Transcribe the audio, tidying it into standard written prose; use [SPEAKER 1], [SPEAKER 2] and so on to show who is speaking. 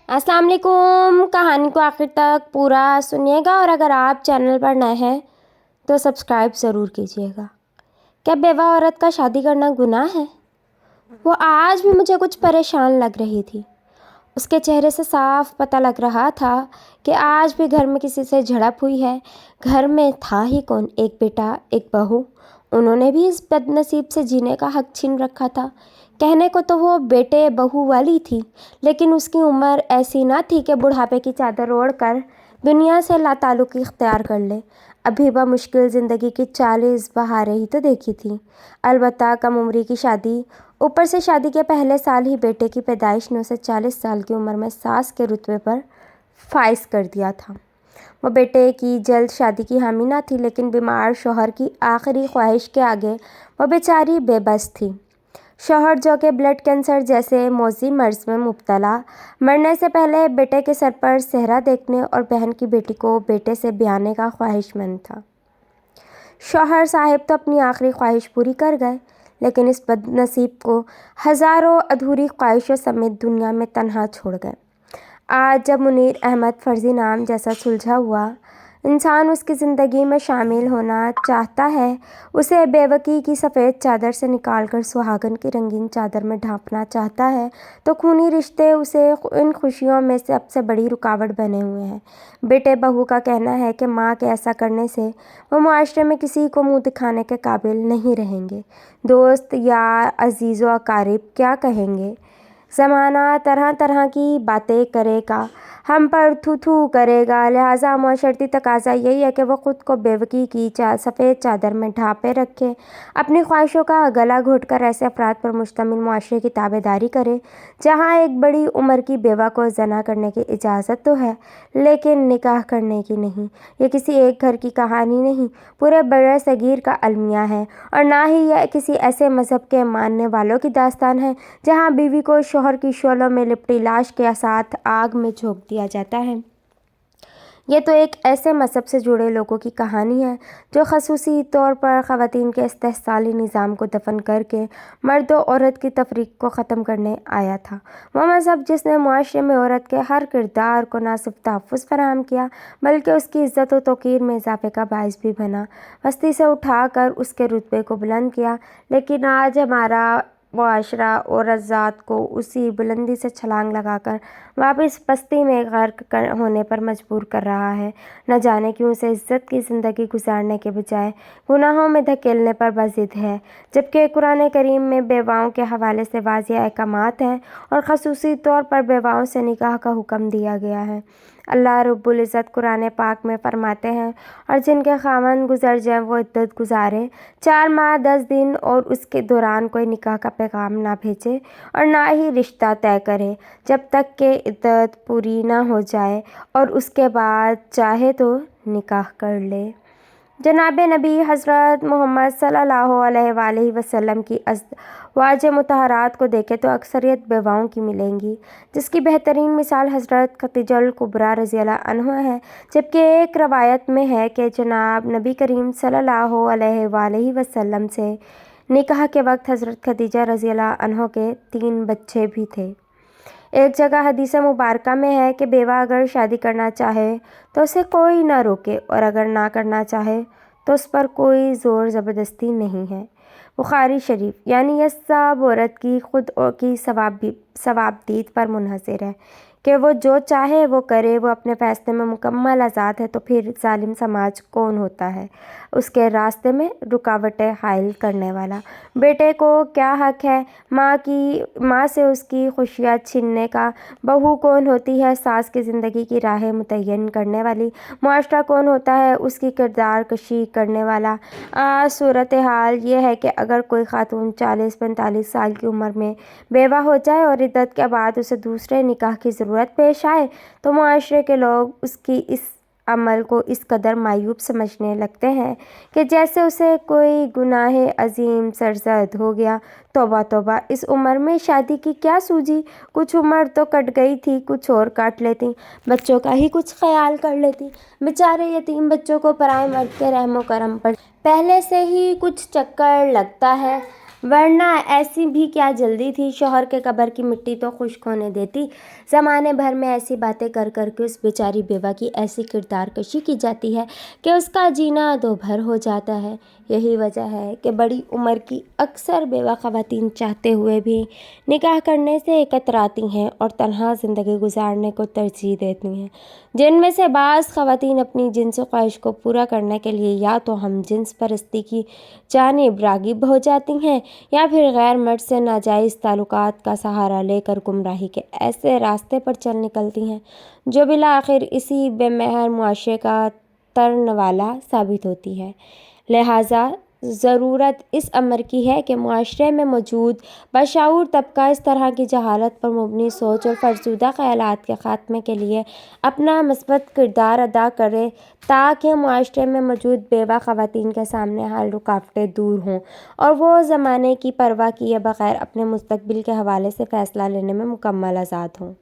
[SPEAKER 1] अस्सलाम वालेकुम। कहानी को आखिर तक पूरा सुनिएगा और अगर आप चैनल पर नए हैं तो सब्सक्राइब ज़रूर कीजिएगा। क्या बेवा औरत का शादी करना गुनाह है? वो आज भी मुझे कुछ परेशान लग रही थी। उसके चेहरे से साफ पता लग रहा था कि आज भी घर में किसी से झड़प हुई है। घर में था ही कौन, एक बेटा एक बहू। उन्होंने भी इस बदनसीब से जीने का हक छीन रखा था। कहने को तो वो बेटे बहू वाली थी, लेकिन उसकी उम्र ऐसी ना थी कि बुढ़ापे की चादर ओढ़कर दुनिया से लाताल्लुकी इख्तियार कर ले। अभी वह मुश्किल ज़िंदगी की 40 बहारें ही तो देखी थी। अलबत्ता कम उम्री की शादी, ऊपर से शादी के पहले साल ही बेटे की पैदाइश ने उसे 40 साल की उम्र में सास के रुतबे पर फाइज कर दिया था। वो बेटे की जल्द शादी की हामी ना थी, लेकिन बीमार शौहर की आखिरी ख्वाहिश के आगे वो बेचारी बेबस थी। शौहर जो कि ब्लड कैंसर जैसे मौजी मर्ज में मुब्तला, मरने से पहले बेटे के सर पर सेहरा देखने और बहन की बेटी को बेटे से ब्याहने का ख्वाहिशमंद था। शौहर साहिब तो अपनी आखिरी ख्वाहिश पूरी कर गए, लेकिन इस बदनसीब को हज़ारों अधूरी ख्वाहिशों समेत दुनिया में तन्हा छोड़ गए। आज जब मुनीर अहमद फ़र्ज़ी नाम जैसा सुलझा हुआ इंसान उसकी ज़िंदगी में शामिल होना चाहता है, उसे बेवकी की सफ़ेद चादर से निकालकर सुहागन की रंगीन चादर में ढांपना चाहता है, तो खूनी रिश्ते उसे इन खुशियों में से सबसे बड़ी रुकावट बने हुए हैं। बेटे बहू का कहना है कि माँ के ऐसा करने से वो मुआशरे में किसी को मुँह दिखाने के काबिल नहीं रहेंगे। दोस्त यार अजीज़ व अकारीब क्या कहेंगे? ज़माना तरह तरह की बातें करेगा, हम पर थू थू करेगा। लिहाजा माशरती तकाज़ा यही है कि वो ख़ुद को बेवकी की सफ़ेद चादर में ढांपे रखे, अपनी ख्वाहिशों का गला घोंटकर ऐसे अफराद पर मुश्तमिल मुआशरे की ताबेदारी करे जहाँ एक बड़ी उम्र की बेवा को ज़ना करने की इजाज़त तो है, लेकिन निकाह करने की नहीं। ये किसी एक घर की कहानी नहीं, पूरे बड़े सगीर का अलमिया है, और ना ही यह किसी ऐसे मज़हब के मानने वालों की दास्तान है जहाँ बीवी को शौहर की शोलों में लिपटी लाश के साथ आग में झोंक दिया जाता है। ये तो एक ऐसे मज़हब से जुड़े लोगों की कहानी है जो ख़ुसूसी तौर पर ख़वातीन के इस्तेहसाली निज़ाम को दफन करके मर्द और औरत की तफरीक को ख़त्म करने आया था। वो मज़हब जिसने मुआशरे में औरत के हर किरदार को ना सिर्फ तहफ़्फ़ुज़ फराहम किया, बल्कि उसकी इज़्ज़त व तौक़ीर में इजाफ़े का बाइस भी बना, पस्ती से उठाकर उसके रुतबे को बुलंद किया। लेकिन आज हमारा मुआशरा औरत ज़ात को उसी बुलंदी से छलांग लगाकर वापस पस्ती में गर्क होने पर मजबूर कर रहा है। न जाने क्यों उसे इज़्ज़त की ज़िंदगी गुजारने के बजाय गुनाहों में धकेलने पर बज़िद है, जबकि कुरान करीम में बेवाओं के हवाले से वाज़िह अहकामात हैं और ख़ुसूसी तौर पर बेवाओं से निकाह का हुक्म दिया गया है। अल्लाह रब्बुल इज़्ज़त कुरान पाक में फरमाते हैं, और जिनके खामन गुजर जाएँ वो इद्दत गुजारे 4 माह 10 दिन और उसके दौरान कोई निकाह का पैगाम ना भेजे और ना ही रिश्ता तय करे जब तक कि इद्दत पूरी ना हो जाए, और उसके बाद चाहे तो निकाह कर ले। जनाब नबी हज़रत मोहम्मद सल्लल्लाहु अलैहि वसल्लम की अज़वाज मुतहरात को देखें तो अक्सरियत बेवाओं की मिलेंगी, जिसकी बेहतरीन मिसाल हज़रत खदीजतुल कुबरा रज़ियल्लाहु अन्हा है। जबकि एक रवायत में है कि जनाब नबी करीम सल्लल्लाहु अलैहि वसल्लम से निकाह के वक्त हज़रत खदीजा रज़ियल्लाहु अन्हा के 3 बच्चे भी थे। एक जगह हदीस मुबारका में है कि बेवा अगर शादी करना चाहे तो उसे कोई ना रोके, और अगर ना करना चाहे तो उस पर कोई ज़ोर ज़बरदस्ती नहीं है। बुखारी शरीफ। यानी यह सब औरत की खुद की सवाबदीद पर मुनहसर है कि वो जो चाहे वो करे, वो अपने फ़ैसले में मुकम्मल आज़ाद है। तो फिर जालिम समाज कौन होता है उसके रास्ते में रुकावटें हाइल करने वाला? बेटे को क्या हक़ है माँ से उसकी खुशियाँ छीनने का? बहू कौन होती है सास की ज़िंदगी की राहें मुतय्यन करने वाली? मुआशरा कौन होता है उसकी किरदार कशी करने वाला? आज सूरत हाल ये है कि अगर कोई खातून 40-45 साल की उम्र में बेवा हो जाए और इद्दत के बाद उसे दूसरे निकाह की ज़रूरत पेश आए, तो मुआशरे के लोग उसकी इस अमल को इस कदर मायूब समझने लगते हैं कि जैसे उसे कोई गुनाह अजीम सरज़द हो गया। तौबा तौबा, इस उम्र में शादी की क्या सूझी? कुछ उम्र तो कट गई थी, कुछ और काट लेती, बच्चों का ही कुछ ख्याल कर लेती। बेचारे यतीम बच्चों को पराए मर्द के रहमो करम पर पहले से ही कुछ चक्कर लगता है, वरना ऐसी भी क्या जल्दी थी, शौहर के कब्र की मिट्टी तो खुश्क होने देती। زمانے بھر میں ایسی باتیں کر کر کے اس بیچاری بیوہ کی ایسی کردار کشی کی جاتی ہے کہ اس کا جینا دو بھر ہو جاتا ہے۔ یہی وجہ ہے کہ بڑی عمر کی اکثر بیوہ خواتین چاہتے ہوئے بھی نکاح کرنے سے کتراتی ہیں اور تنہا زندگی گزارنے کو ترجیح دیتی ہیں، جن میں سے بعض خواتین اپنی جنسی خواہش کو پورا کرنے کے لیے یا تو ہم جنس پرستی کی جانب راغب ہو جاتی ہیں یا پھر غیر مرد سے ناجائز تعلقات کا سہارا لے کر گمراہی کے ایسے راستے پر چل نکلتی ہیں جو بالآخر اسی بے مہر معاشرے کا ترنوالا ثابت ہوتی ہے۔ لہٰذا ضرورت اس امر کی ہے کہ معاشرے میں موجود بشعور طبقہ اس طرح کی جہالت پر مبنی سوچ اور فرسودہ خیالات کے خاتمے کے لیے اپنا مثبت کردار ادا کرے تاکہ معاشرے میں موجود بیوہ خواتین کے سامنے حل رکاوٹیں دور ہوں اور وہ زمانے کی پرواہ کیے بغیر اپنے مستقبل کے حوالے سے فیصلہ لینے میں مکمل آزاد ہوں۔